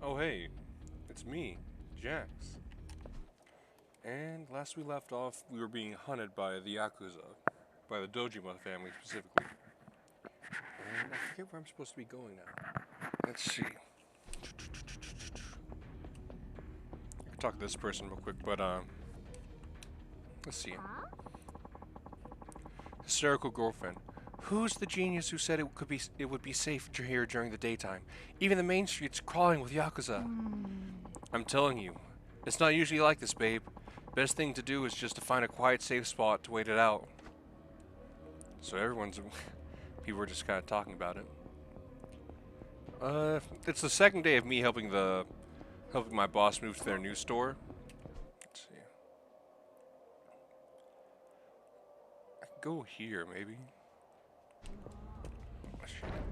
Oh hey, it's me, Jacs. And last we left off, we were being hunted by the Yakuza, by the Dojima family specifically. And I forget where I'm supposed to be going now. Let's see. I can talk to this person real quick, but let's see. Hysterical girlfriend. Who's the genius who said it would be safe here during the daytime? Even the main street's crawling with Yakuza. I'm telling you, it's not usually like this, babe. Best thing to do is just to find a quiet, safe spot to wait it out. So people were just kind of talking about it. It's the second day of me helping my boss move to their new store. Let's see. I can go here, maybe.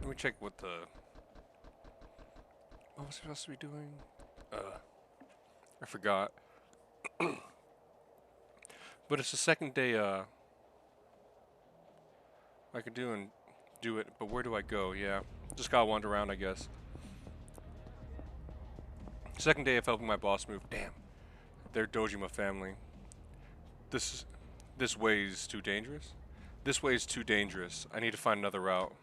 Let me check what was I supposed to be doing? I forgot. But it's the second day, I could do it, but where do I go? Yeah. Just gotta wander around, I guess. Second day of helping my boss move. Damn. They're Dojima family. This this way is too dangerous? This way is too dangerous. I need to find another route.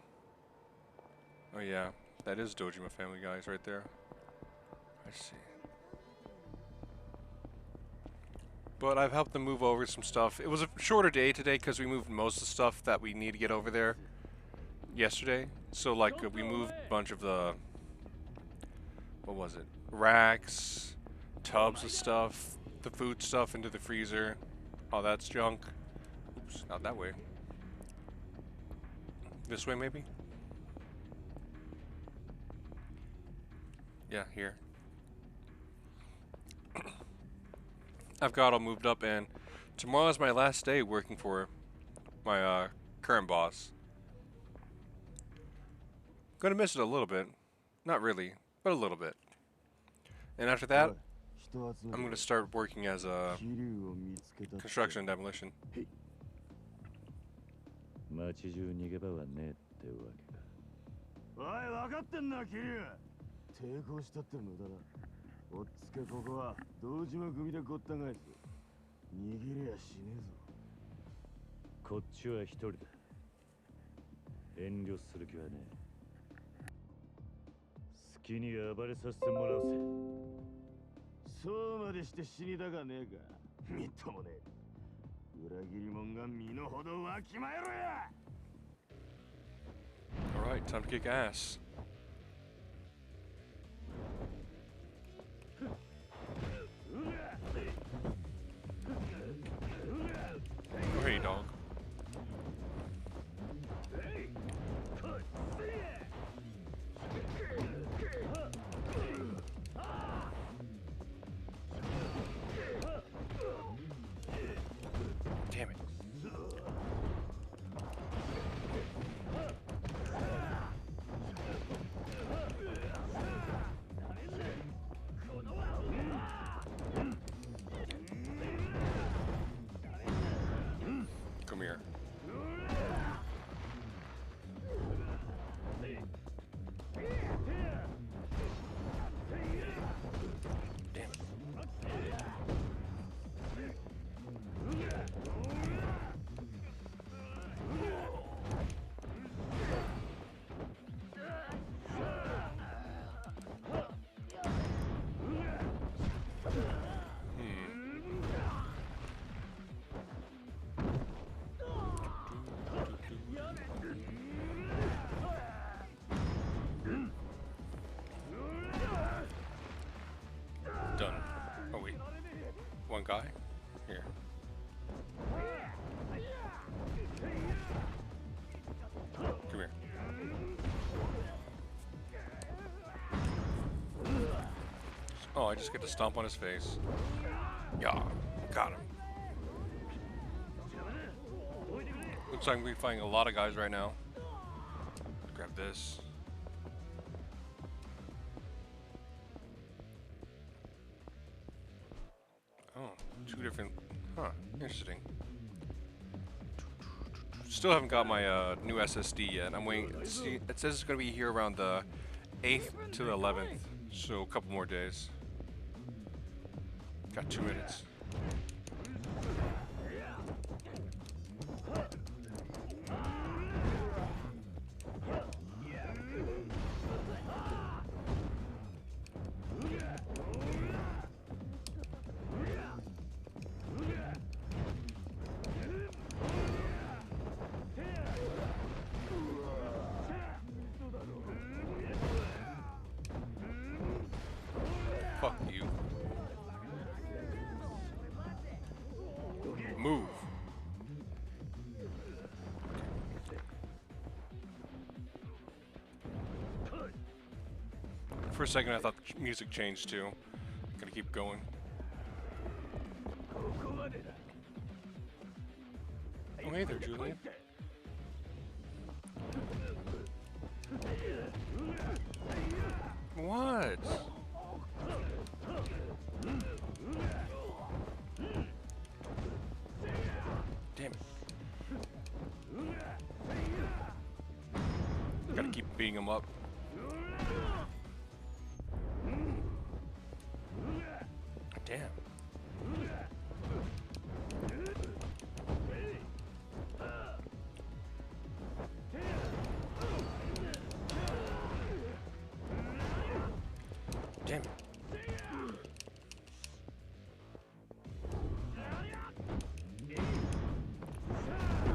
Oh yeah. That is Dojima family guys right there. I see. But I've helped them move over some stuff. It was a shorter day today because we moved most of the stuff that we need to get over there yesterday. So like we moved a bunch of the, what was it? Racks, tubs of stuff, the food stuff into the freezer. Oh, that's junk. Oops, not that way. This way maybe? Yeah, here. I've got all moved up, and tomorrow is my last day working for my current boss. Gonna miss it a little bit. Not really, but a little bit. And after that, I'm gonna start working as a construction and demolition. 街中逃げ場はねえってわけか。おい、分かってんな、キリュウ。抵抗したって無駄だ。おっつけここは堂島組でごった返す。逃げりゃ死ねえぞ。こっちは一人だ。遠慮する気はねえ。好きに暴れさせてもらうぜ。そうまでして死にたかねえか。みっともねえ。裏切り者が身の程わきまえろや。Alright, time to kick ass. Oh, hey, dog. Damn it. Come here. Damn it. Done. Oh wait. One guy? Here. Come here. Oh, I just get to stomp on his face. Yeah, got him. Looks like we're fighting a lot of guys right now. Grab this. Oh, two different. Huh, interesting. Still haven't got my new SSD yet. I'm waiting. See, it says it's gonna be here around the 8th to the 11th. So a couple more days. Got 2 minutes. Fuck you. Move. For a second I thought the music changed too. Gotta keep going. Oh hey there, Julian. What? Damn it. Gotta keep beating him up. Damn. Damn it.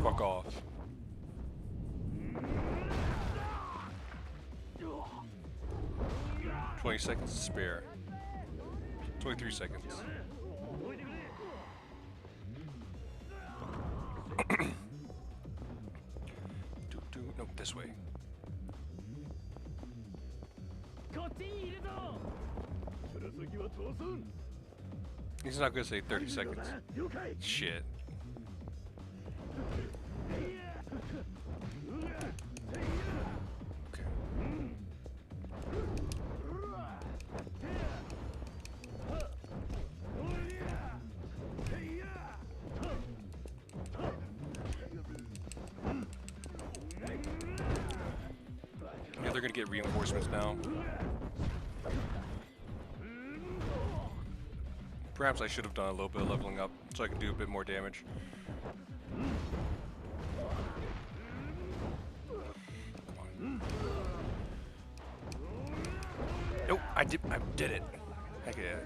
Fuck off. $20 seconds to spare. 23 seconds. No, this way. He's not gonna say 30 seconds. Shit. Okay. Yeah, they're gonna get reinforcements now. Perhaps I should have done a little bit of leveling up so I could do a bit more damage. Nope, I did it. Heck yeah.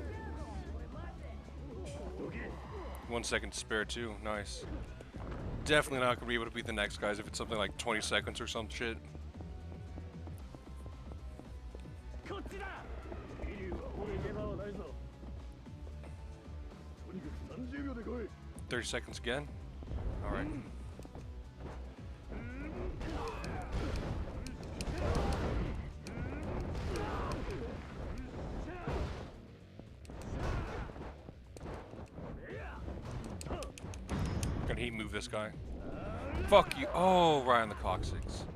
1 second to spare too, nice. Definitely not gonna be able to beat the next guys if it's something like 20 seconds or some shit. 30 seconds again? Alright. Gonna heat move this guy. Fuck you. Oh, right on the coccyx.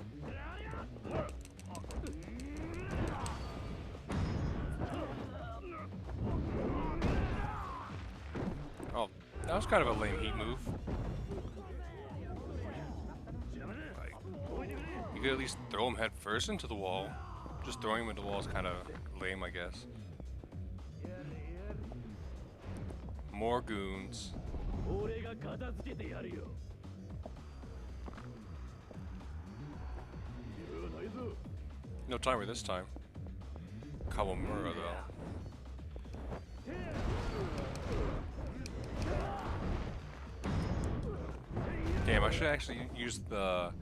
Oh, that was kind of a lame heat move. Like, you could at least throw him head first into the wall. Just throwing him into the wall is kind of lame, I guess. More goons. No timer this time. Kawamura though. Damn, I should actually use the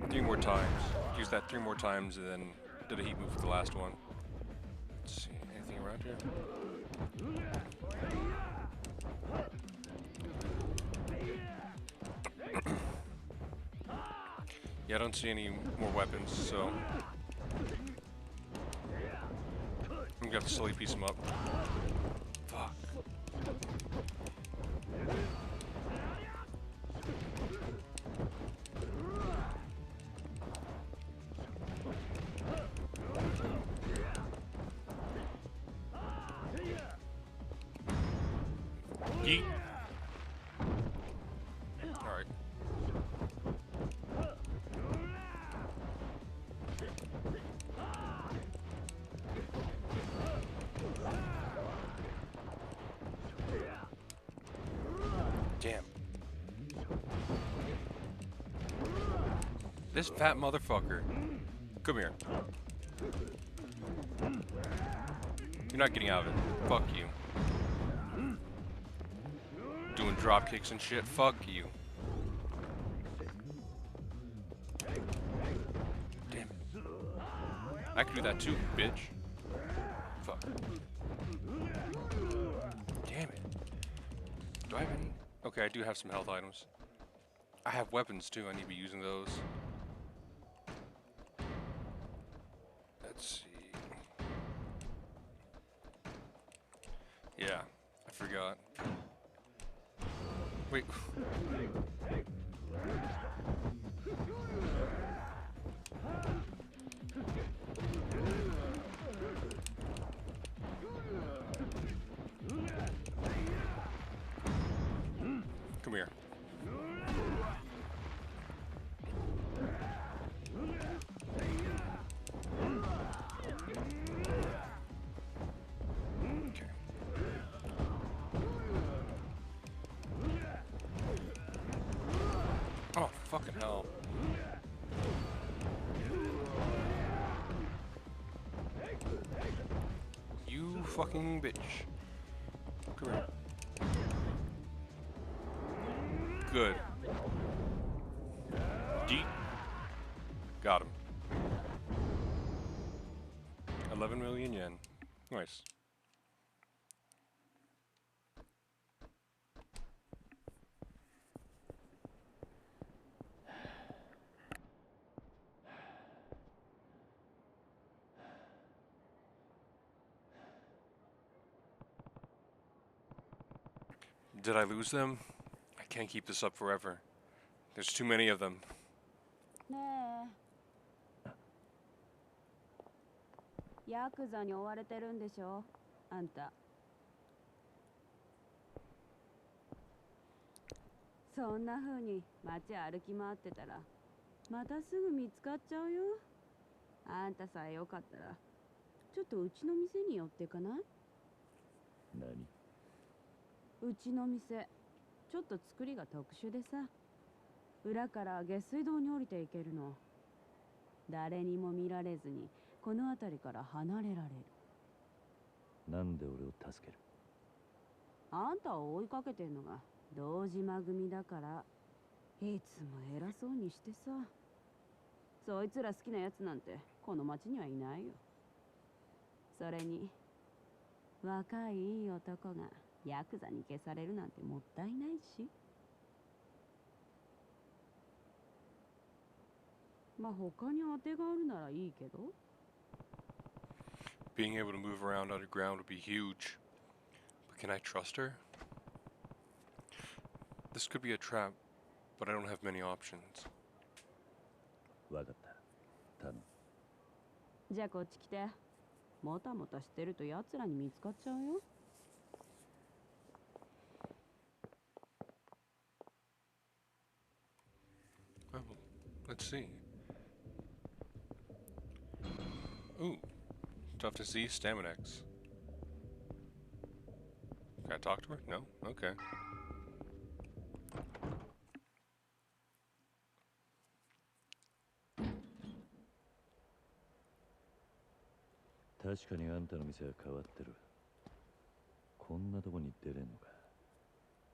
3 more times. Use that 3 more times and then did a heat move for the last one. Let's see, anything around here? Yeah, I don't see any more weapons, so I'm gonna have to slowly piece them up. Fuck. Yeet. Alright. This fat motherfucker. Come here. You're not getting out of it. Fuck you. Doing drop kicks and shit. Fuck you. Damn it. I can do that too, bitch. Fuck. Damn it. Do I have any? Okay, I do have some health items. I have weapons too. I need to be using those. Let's see. Yeah, I forgot. Wait. Come here. Oh, fucking hell. You fucking bitch. Come here. Good. Deep. Got him. 11 million yen. Nice. Did I lose them? I can't keep this up forever. There's too many of them. ねえ、ヤクザに追われてるんでしょ、あんた。そんな風に街歩き回ってたら、またすぐ見つかっちゃうよ。あんたさえよかったら、ちょっとうちの店に寄ってかない？何？うちの店、ちょっと作りが特殊でさ、裏から下水道に降りていけるの。誰にも見られずにこの辺りから離れられる。なんで俺を助ける？あんたを追いかけてんのが堂島組だから。いつも偉そうにしてさ。そいつら好きなやつなんてこの町にはいないよ。それに若いいい男がヤクザに消されるなんてもったいないし。まあ他に当てがあるならいいけど。Being able to move around underground would be huge. But can I trust her? This could be a trap, but I don't have many options. わかった。頼む。じゃあこっち来て。もたもたしてると奴らに見つかっちゃうよ。Oh, let's see. Ooh, tough to see. Staminax. Can I talk to her? No? Okay.「確かにあんたの店は変わってる。こんなとこに出れんのか。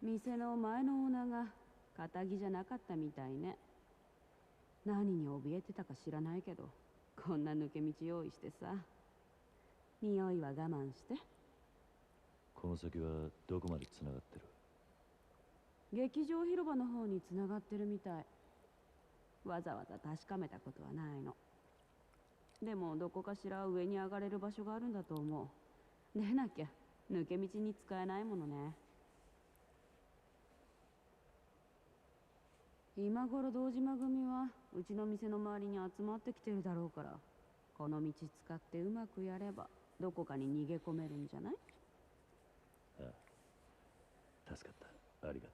店の前のオーナーが堅気じゃなかったみたいね。何に怯えてたか知らないけど、こんな抜け道用意してさ。匂いは我慢して。この先はどこまで繋がってる？劇場広場の方に繋がってるみたい。わざわざ確かめたことはないの。でもどこかしら上に上がれる場所があるんだと思う。でなきゃ抜け道に使えないものね。今頃堂島組はうちの店の周りに集まってきてるだろうから、この道使ってうまくやればどこかに逃げ込めるんじゃない？ああ、助かった。ありがと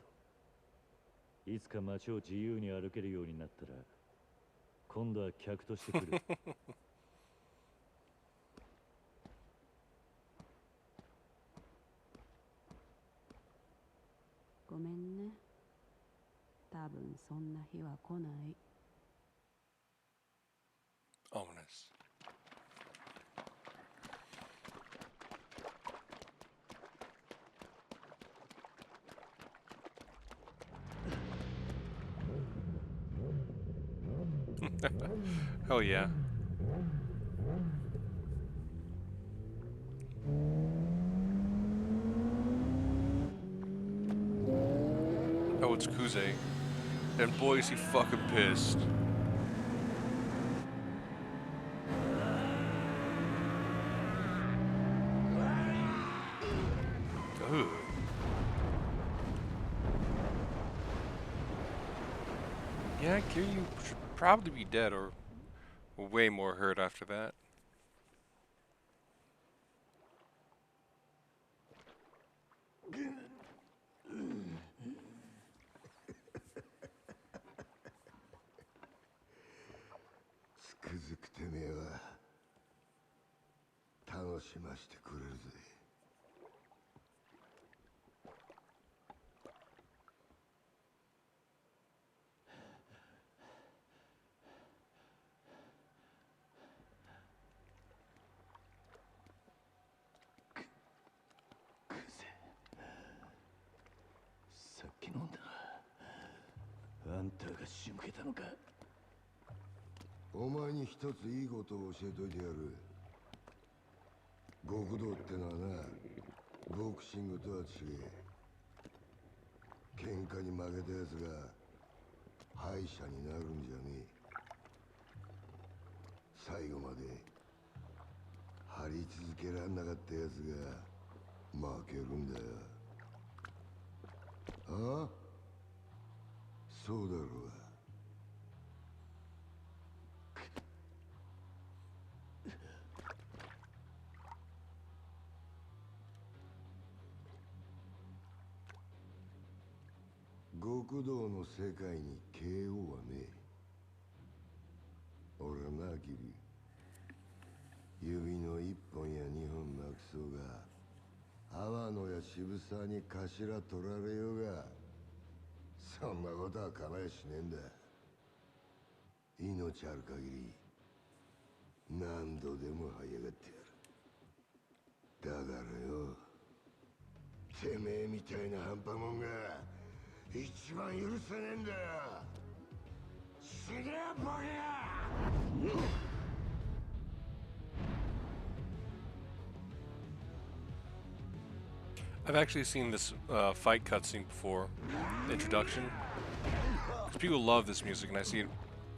う。いつか街を自由に歩けるようになったら、今度は客として来る。ごめんね。多分そんな日は来ない。Hell yeah. Oh, it's Kuze. And boy, is he fucking pissed. Ugh. Yeah, Kiryu should probably be dead or way more hurt after that.お前に一ついいことを教えといてやる。極道ってのはな、ボクシングとは違え。喧嘩に負けたやつが敗者になるんじゃねえ。最後まで張り続けらんなかったやつが負けるんだよ。ああ、そうだろうが。極道の世界に KO はねえ。俺はな、キリ。指の一本や二本なくそうが、阿波野や渋沢に頭取られようが、そんなことは構えしねえんだ。命ある限り、何度でも這い上がってやる。だからよ、てめえみたいな半端もんが、一番許せねえんだよ。死ねえボケ！ I've actually seen this fight cutscene before, the introduction. Because people love this music, and I see it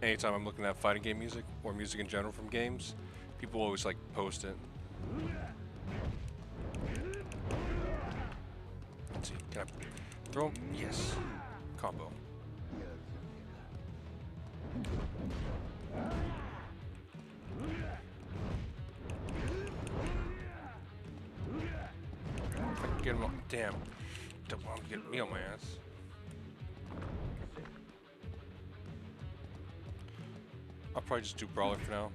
anytime I'm looking at fighting game music, or music in general from games. People always like post it. Let's see, can I throw him? Yes. Combo. Get him on. Damn. Don't want to get me on my ass. I'll probably just do Brawler for now.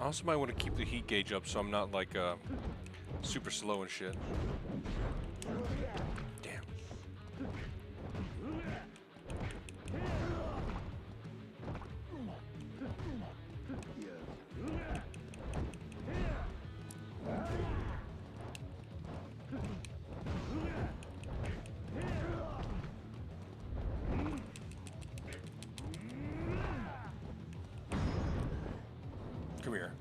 I also might want to keep the heat gauge up so I'm not like super slow and shit. Damn. Come here.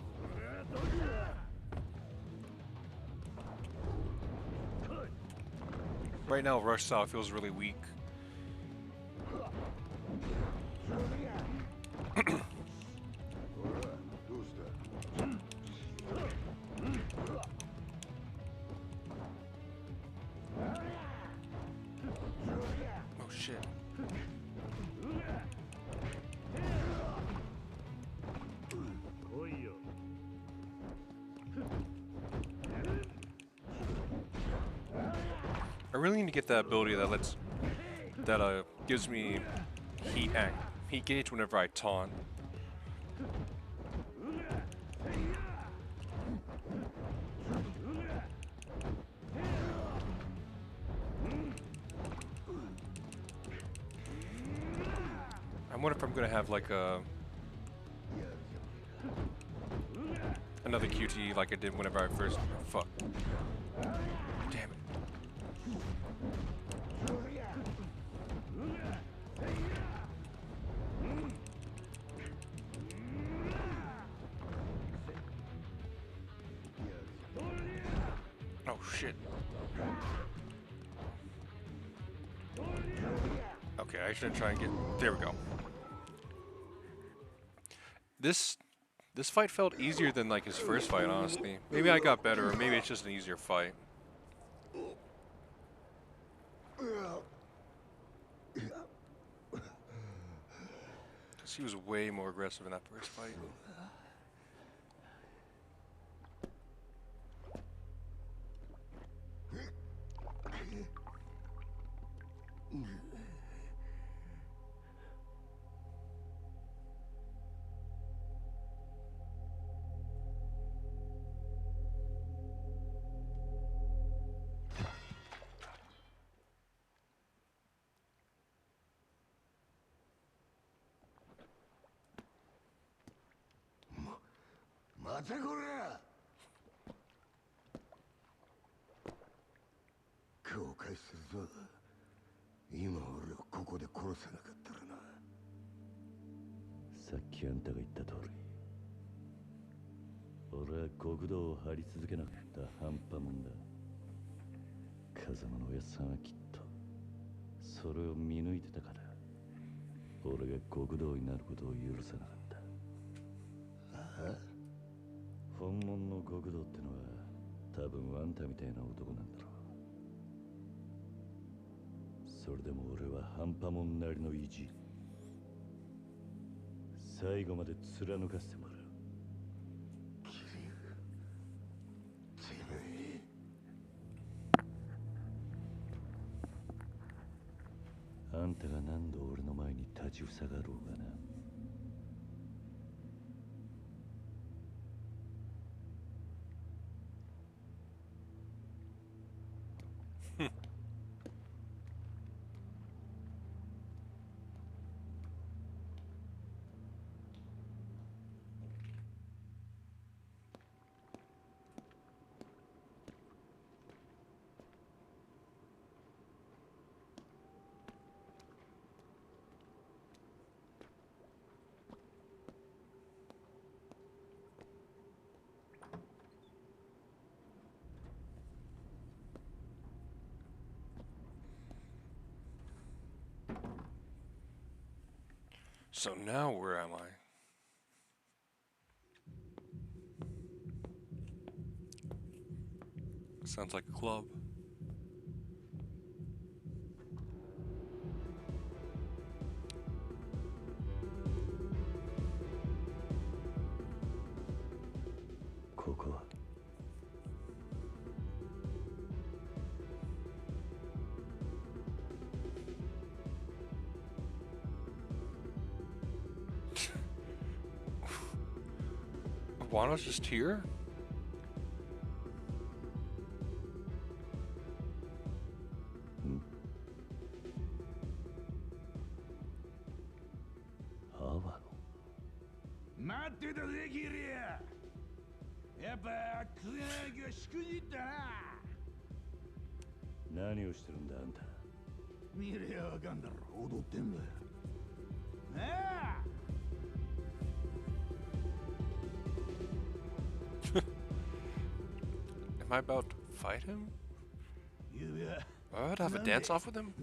Right now, Rush Style feels really weak. Oh shit. I really need to get that ability that gives me heat gauge whenever I taunt. I wonder if I'm gonna have like another QTE like I did whenever I first. Oh, fuck. Damn it. Oh shit. Okay, I should try and get. There we go. This fight felt easier than like his first fight, honestly. Maybe I got better, or maybe it's just an easier fight. Cause he was way more aggressive in that first fight.さっきあんたが言った通り、俺は極道を張り続けなかった半端もんだ。風間のおやっさんはきっとそれを見抜いてたから、俺が極道になることを許さなかった。本物の極道ってのは多分あんたみたいな男なんだろう。それでも俺は半端もんなりの意地、最後まで貫かせてもらう。あんたが何度俺の前に立ちふさがろうがな。So now where am I? Sounds like a club. Wano's just here? Am I about to fight him? Am I about to have a dance-off with him?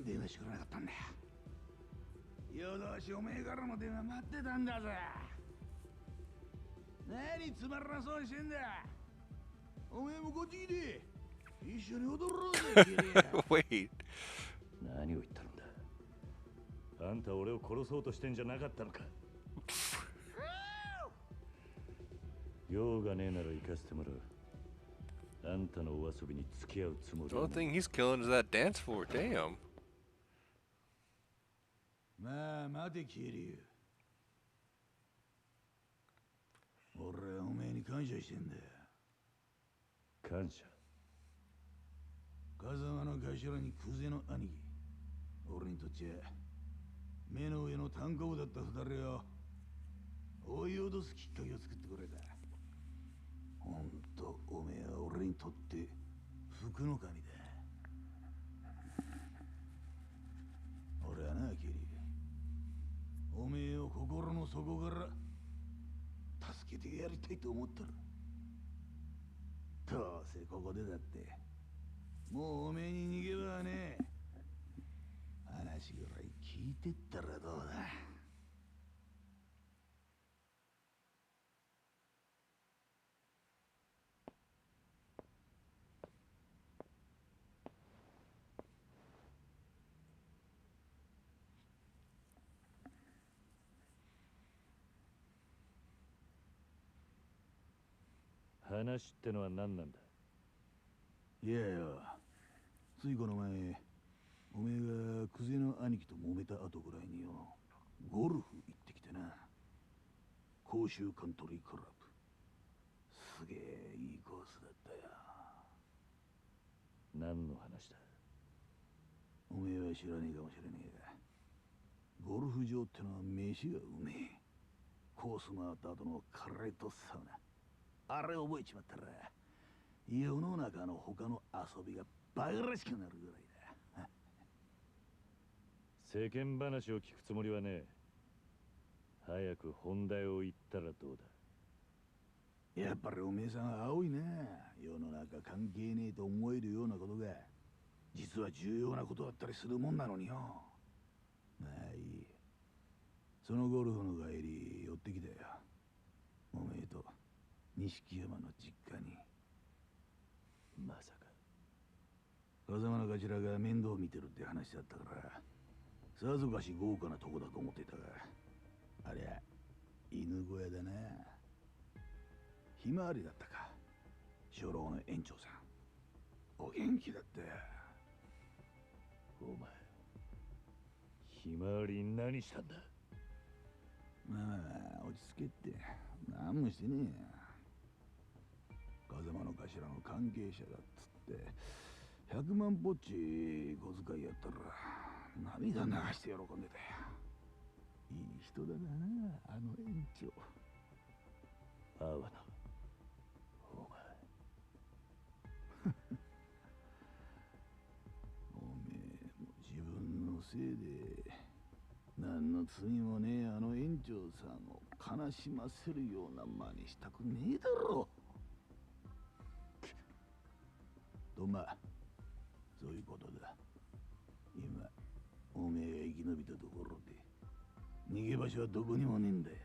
Wait. 何を言ったんだ。あんた俺を殺そうとしてんじゃなかったのか。用がねえなら行かせてもらう。あんたのお遊びに付き合うつもり The only thing he's killing is that dance floor. Damn. まあ待てキリュウ。俺はお前に感謝してんだよ。感謝。風間の頭にクゼの兄貴。俺にとっちゃ目の上の単行部だった二人を追い脅すきっかけを作ってくれた。ほんとおめえは俺にとって福の神だ。心の底から助けてやりたいと思ったら、どうせここでだってもうおめえに逃げ場はねえ。話ぐらい聞いてったらどうだ。話ってのは何なんだ。いやよ、ついこの前おめえがクゼの兄貴と揉めた後ぐらいによ、ゴルフ行ってきてな。甲州カントリークラブ、すげえいいコースだったよ。何の話だ。おめえは知らねえかもしれねえが、ゴルフ場ってのは飯がうめえ。コース回った後のカレーとサウナ、あれ覚えちまったら世の中の他の遊びがバカらしくなるぐらいだ。世間話を聞くつもりはねえ。早く本題を言ったらどうだ。やっぱりおめえさんは青いな。世の中関係ねえと思えるようなことが実は重要なことだったりするもんなのによ。まあいい。そのゴルフの帰り寄ってきたよ、おめえと錦山の実家に。まさか風間の頭が面倒見てるって話だったから、さぞかし豪華なとこだと思ってたが、ありゃ犬小屋だな。ひまわりだったか、初老の園長さん。お元気だったよ。お前ひまわりに何したんだ。まあ落ち着けって何もしてねえや。風間の頭の関係者だっつって100万ぽっち小遣いやったら涙流して喜んでたよ。いい人だなあの園長。阿波野、お前おめえも自分のせいで何の罪もねえあの園長さんを悲しませるような真似したくねえだろ。とまあそういうことだ。今おめえが生き延びたところで逃げ場所はどこにもねえんだよ。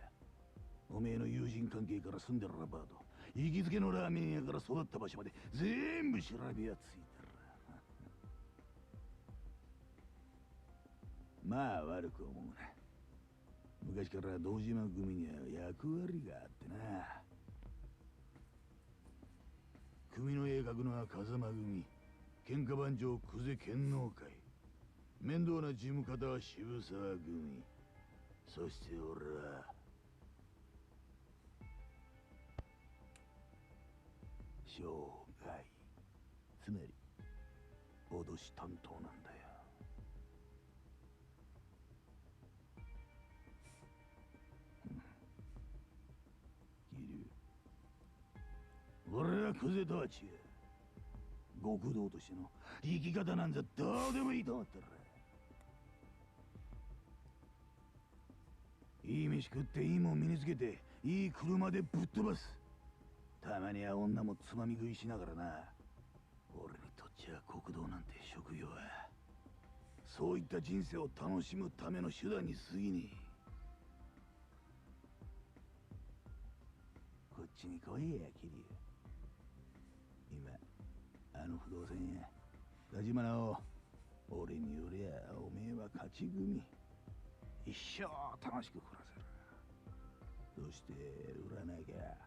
おめえの友人関係から住んでるアパート、行きつけのラーメン屋から育った場所まで全部調べやついてる。まあ悪く思うな。昔から堂島組には役割があってな。組の絵描くのは風間組、喧嘩番長久世剣能会、面倒な事務方は渋沢組、そして俺は生涯、つまり脅し担当なんだよ。俺はクゼとは違う。極道としての生き方なんざどうでもいいと思ったら、いい飯食っていいもん身につけていい車でぶっ飛ばす。たまには女もつまみ食いしながらな。俺にとっちゃ国道なんて職業はそういった人生を楽しむための手段に過ぎねえ。こっちに来いやキリ。今あの不動産屋田島直、俺によりゃおめえは勝ち組。一生楽しく暮らせる。そして売らなきゃ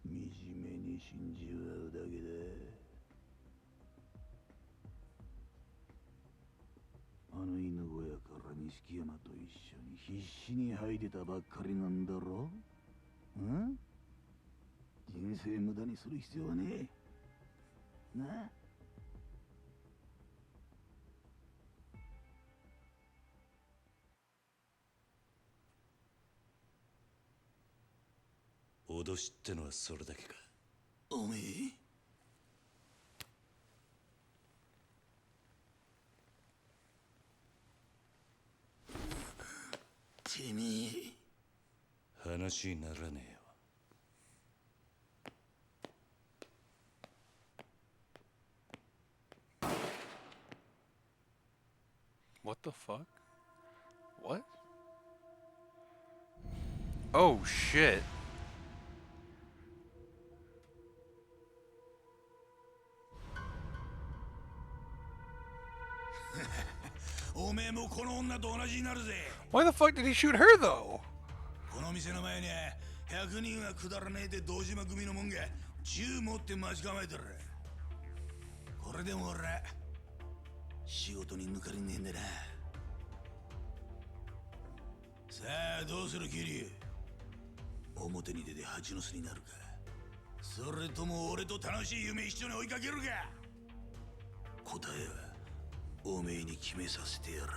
惨めに死んじまうだけだ。あの犬小屋から錦山と一緒に必死に吐いてたばっかりなんだろ。ん？人生無駄にする必要はねえ。なあ？脅しってのはそれだけか。おめえ？てめ話にならねえよ。What the fuck? What? Oh shit. おめえもこの女と同じになるぜ。 Why the fuck did he shoot her though? この店の前に100人はくだらねえで堂島組のもんが銃持って待ち構えてる。これでも俺仕事に抜かりねえんだな。さあどうするキリ。表に出て蜂の巣になるか、それとも俺と楽しい夢一緒に追いかけるか。答えはおめえに決めさせてやる。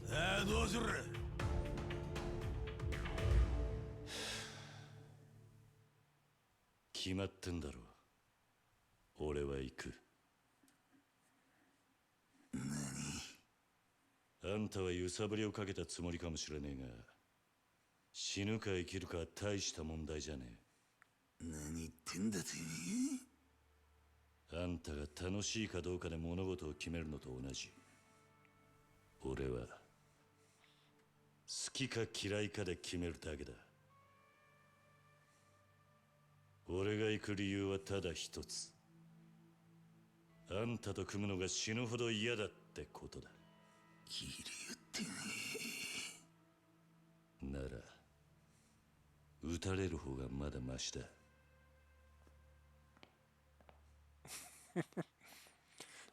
さあどうする。決まってんだろ。俺は行く。あんたは揺さぶりをかけたつもりかもしれねえが、死ぬか生きるかは大した問題じゃね何言ってんだてえ。あんたが楽しいかどうかで物事を決めるのと同じ。俺は好きか嫌いかで決めるだけだ。俺が行く理由はただ一つ。あんたと組むのが死ぬほど嫌だってことだ。キリ言ってねなら撃たれる方がまだマシだ。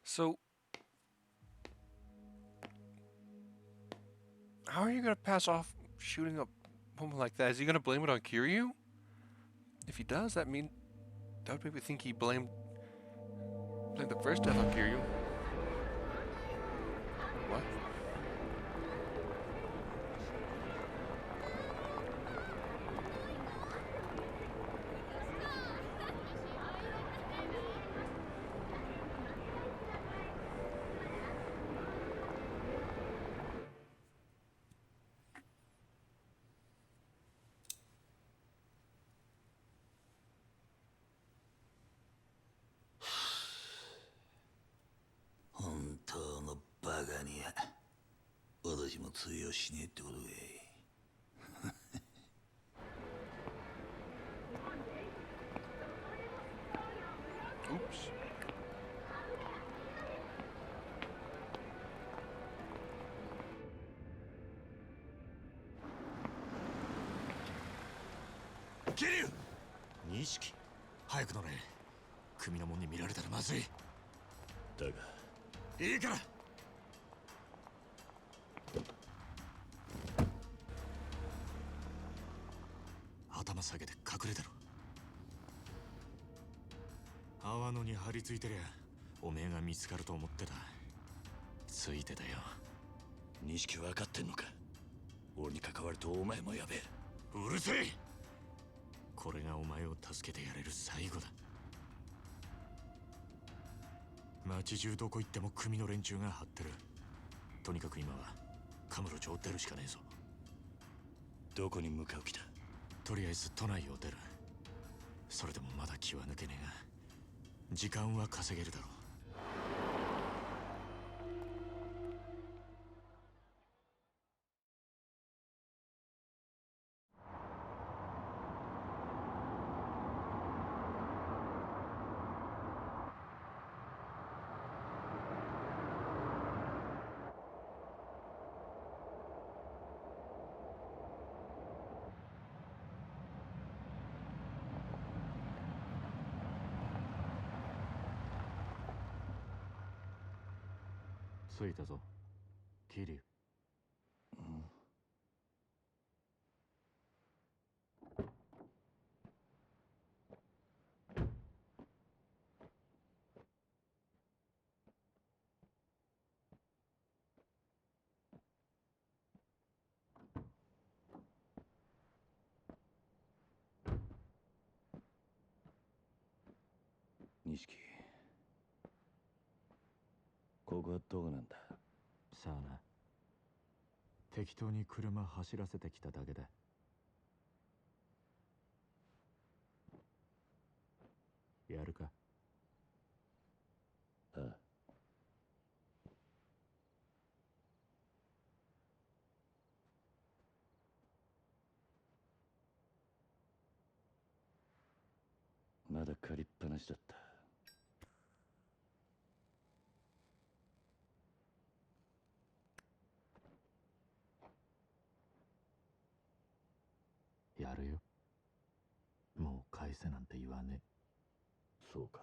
So, how are you gonna pass off shooting a woman like that? Is he gonna blame it on Kiryu? If he does, that would make me think he blamed the first death on Kiryu. What?本当のバカには私も通用しねえってことかい。Oops. 桐生、錦早く乗れ。組の者に見られたらまずい。だがいいから。頭下げて隠れてろ。泡野に張り付いてりゃおめえが見つかると思ってた。ついてたよ。錦分かってんのか。俺に関わるとお前もやべえ。うるせえ。これがお前を助けてやれる最後だ。町中どこ行っても組の連中が張ってる。とにかく今はカムロ町を出るしかねえぞ。どこに向かう気だ。とりあえず都内を出る。それでもまだ気は抜けねえが時間は稼げるだろう。着いたぞ、桐生。錦ここはどこなんだ。さあな。適当に車走らせてきただけだ。やるか？ああ。まだ借りっぱなしだった。やるよ。もう返せなんて言わねえ。そうか。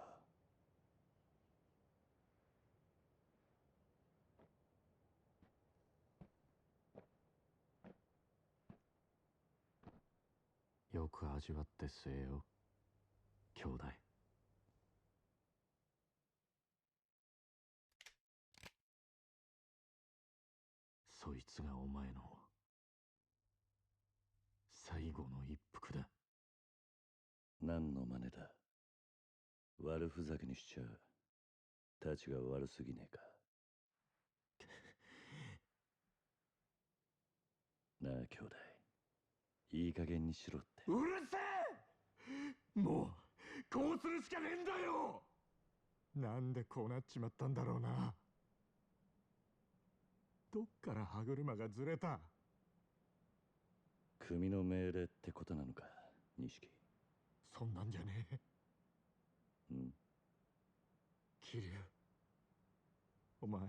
よく味わって据えよ、兄弟。そいつがお前の最後の一服だ。何の真似だ。悪ふざけにしちゃたちが悪すぎねえか。なあ兄弟、いい加減にしろって。うるせえ！もうこうするしかねえんだよ。なんでこうなっちまったんだろうな。どっから歯車がずれた？組の命令ってことなのか、錦。そんなんじゃねえ。うん。桐生、お前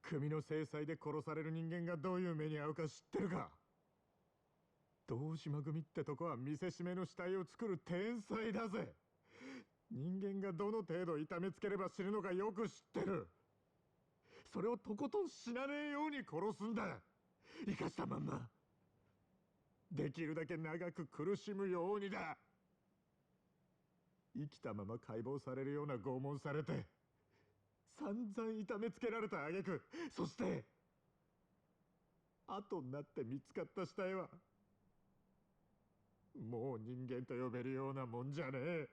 組の制裁で殺される人間がどういう目に遭うか知ってるか？堂島組ってとこは見せしめの死体を作る天才だぜ。人間がどの程度痛めつければ死ぬのかよく知ってる。それをとことん死なねえように殺すんだ。生かしたまんまできるだけ長く苦しむようにだ。生きたまま解剖されるような拷問されて散々痛めつけられた挙句、そして後になって見つかった死体はもう人間と呼べるようなもんじゃねえ。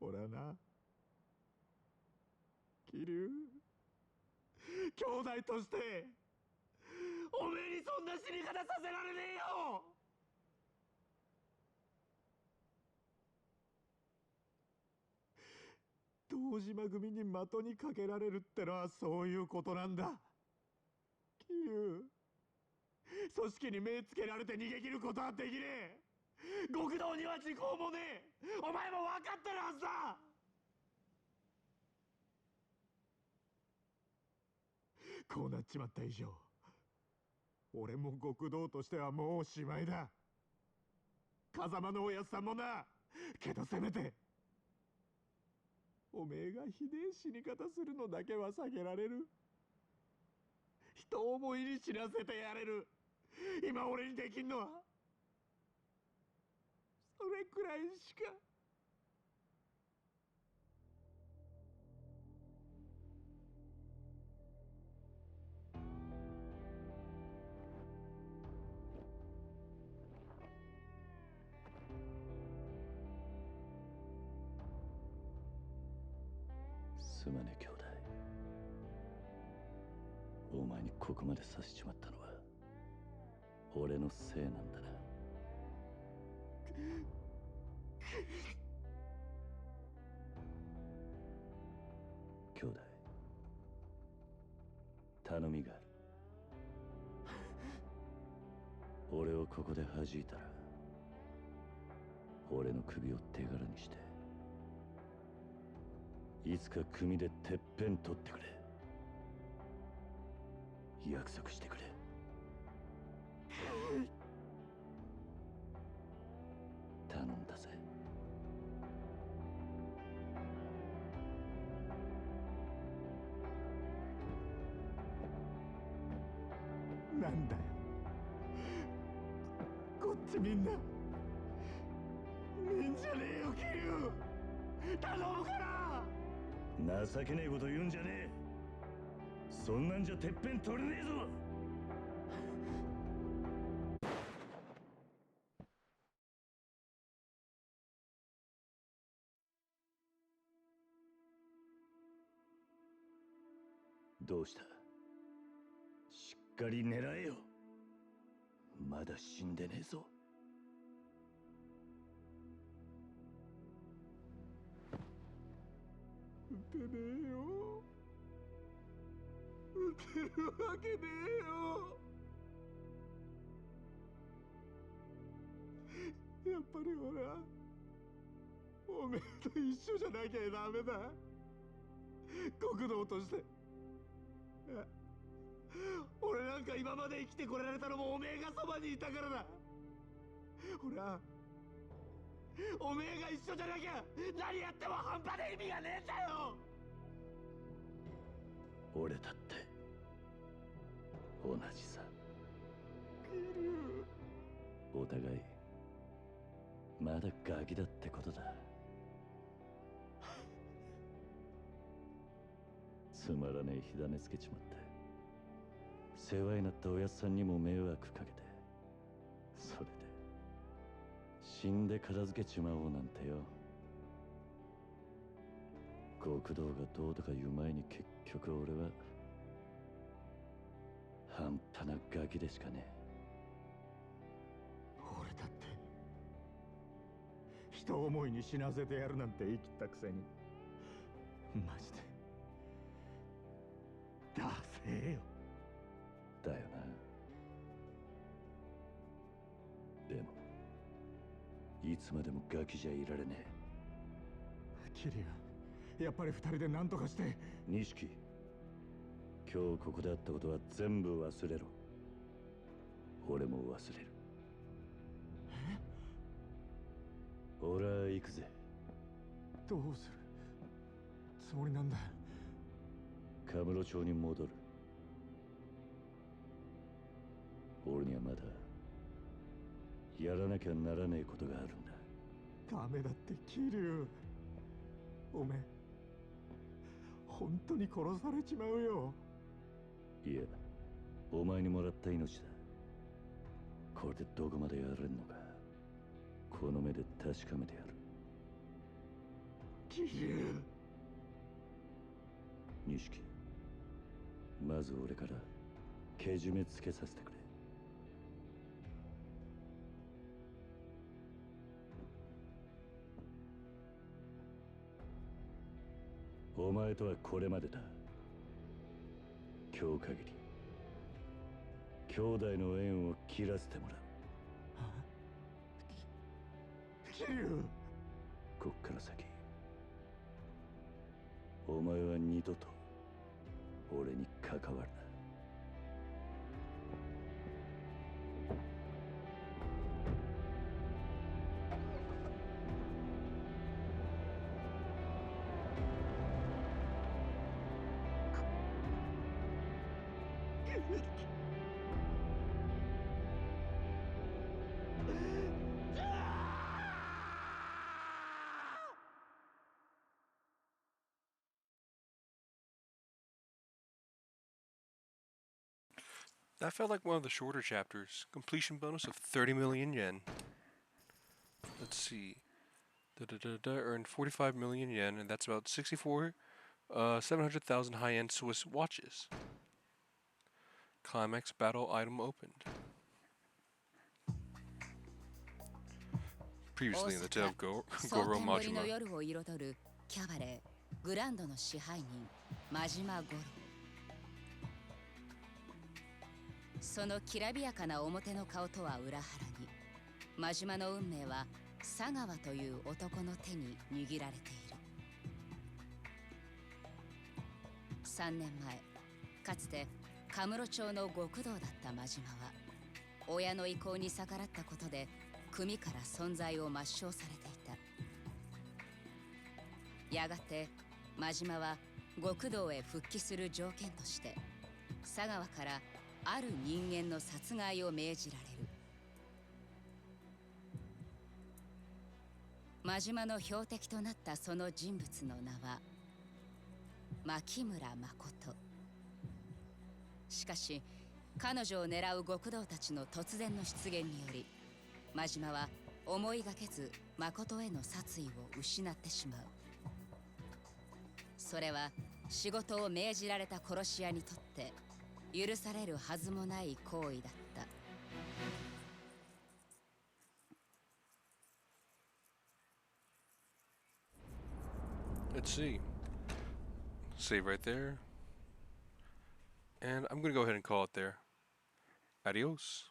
俺はな、桐生、兄弟としておめえにそんな死に方させられねえよ。堂島組に的にかけられるってのはそういうことなんだ。桐生、組織に目つけられて逃げ切ることはできねえ。極道には時効もねえ。お前も分かってるはずだ。こうなっちまった以上、俺も極道としてはもうおしまいだ。風間のおやつさんもな。けどせめておめえがひでえ死に方するのだけは避けられる。人思いに死なせてやれる。今俺にできんのはそれくらいしか。すまねえ兄弟。お前にここまでさせちまったのは俺のせいなんだな。兄弟、頼みがある。俺をここで弾いたら俺の首を手柄にしていつか組でてっぺん取ってくれ。約束してくれ。頼んだぜ。なんだよ、こっちみんな見んじゃねえよ桐生、頼むから。情けねえこと言うんじゃねえ。そんなんじゃてっぺん取れねえぞ。どうした？しっかり狙えよ。まだ死んでねえぞ。撃てねえよ。撃てるわけねえよ。やっぱり俺はおめえと一緒じゃなきゃダメだ。極道として。俺なんか今まで生きてこられたのもおめえがそばにいたからだ。俺はおめえが一緒じゃなきゃ何やっても半端で意味がねえんだよ。俺だって同じさ。お互いまだガキだってことだ。つまらねえ火種つけちまって、世話になったおやっさんにも迷惑かけて、それで死んで片付けちまおうなんてよ。極道がどうとか言う前に結局俺は半端なガキでしかねえ。俺だって人思いに死なせてやるなんて言い切ったくせに、マジでダセえよ。だよな。でもいつまでもガキじゃいられねえ。キリア、やっぱり二人で何とかして。錦、今日ここであったことは全部忘れろ。俺も忘れる。俺は行くぜ。どうするつもりなんだ？カムロ町に戻る。俺にはまだやらなきゃならねえことがあるんだ。ダメだって桐生。おめえ本当に殺されちまうよ。いや、お前にもらった命だ。これでどこまでやれんのかこの目で確かめてやる。桐生。錦、まず俺からけじめつけさせてくれ。お前とはこれまでだ。今日限り兄弟の縁を切らせてもらう。桐生。こっから先お前は二度と俺に関わるな。That felt like one of the shorter chapters. Completion bonus of 30 million yen. Let's see. Earned 45 million yen, and that's about 700,000 high-end Swiss watches. Climax battle item opened. Previously in the tale of Goro Majima. キャバレーグランドの支配人真島五郎。そのきらびやかな表の顔とは裏腹に、真島の運命は佐川という男の手に握られている。3年前、かつてカムロ町の極道だった真島は、親の意向に逆らったことで組から存在を抹消されていた。やがて真島は極道へ復帰する条件として佐川からある人間の殺害を命じられる。真島の標的となったその人物の名は牧村誠。しかし彼女を狙う極道たちの突然の出現により、真島は思いがけず誠への殺意を失ってしまう。それは仕事を命じられた殺し屋にとって許されるはずもない行為だった。Let's see. Save right there. And I'm going to go ahead and call it there. Adios.